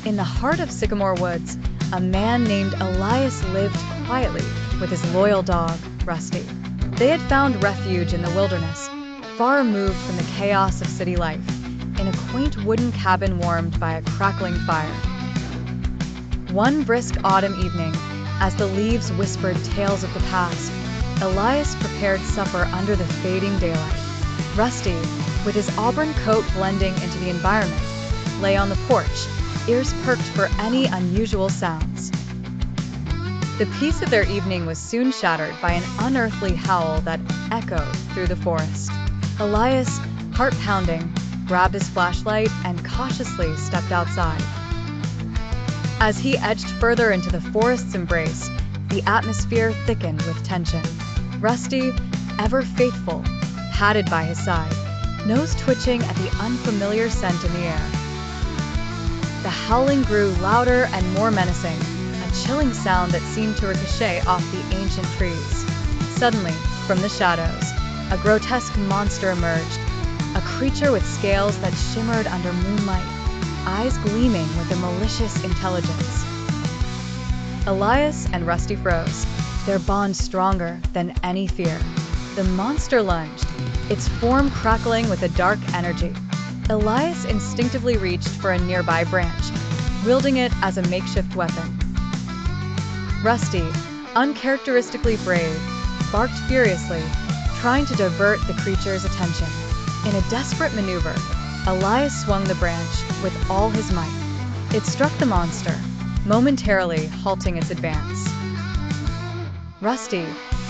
In the heart of Sycamore Woods, a man named Elias lived quietly with his loyal dog, Rusty. They had found refuge in the wilderness, far removed from the chaos of city life, in a quaint wooden cabin warmed by a crackling fire. One brisk autumn evening, as the leaves whispered tales of the past, Elias prepared supper under the fading daylight. Rusty, with his auburn coat blending into the environment, lay on the porch, ears perked for any unusual sounds. The peace of their evening was soon shattered by an unearthly howl that echoed through the forest. Elias, heart pounding, grabbed his flashlight and cautiously stepped outside. As he edged further into the forest's embrace, the atmosphere thickened with tension. Rusty, ever faithful, padded by his side, nose twitching at the unfamiliar scent in the air. The howling grew louder and more menacing, a chilling sound that seemed to ricochet off the ancient trees. Suddenly, from the shadows, a grotesque monster emerged, a creature with scales that shimmered under moonlight, eyes gleaming with a malicious intelligence. Elias and Rusty froze, their bond stronger than any fear. The monster lunged, its form crackling with a dark energy. Elias instinctively reached for a nearby branch, wielding it as a makeshift weapon. Rusty, uncharacteristically brave, barked furiously, trying to divert the creature's attention. In a desperate maneuver, Elias swung the branch with all his might. It struck the monster, momentarily halting its advance. Rusty,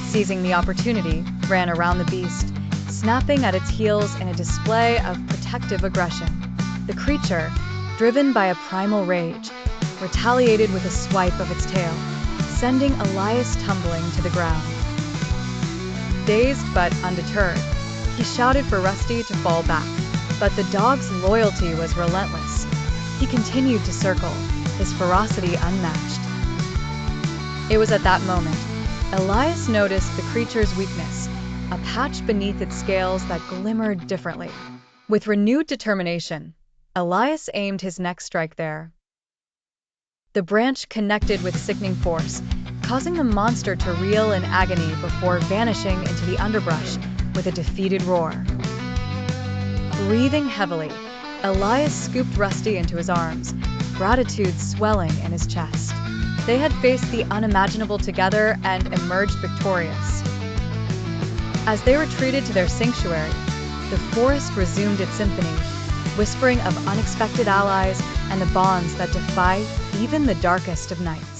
seizing the opportunity, ran around the beast, snapping at its heels in a display of protective aggression. The creature, driven by a primal rage, retaliated with a swipe of its tail, sending Elias tumbling to the ground. Dazed but undeterred, he shouted for Rusty to fall back, but the dog's loyalty was relentless. He continued to circle, his ferocity unmatched. It was at that moment, Elias noticed the creature's weakness, a patch beneath its scales that glimmered differently. With renewed determination, Elias aimed his next strike there. The branch connected with sickening force, causing the monster to reel in agony before vanishing into the underbrush with a defeated roar. Breathing heavily, Elias scooped Rusty into his arms, gratitude swelling in his chest. They had faced the unimaginable together and emerged victorious. As they retreated to their sanctuary, the forest resumed its symphony, whispering of unexpected allies and the bonds that defy even the darkest of nights.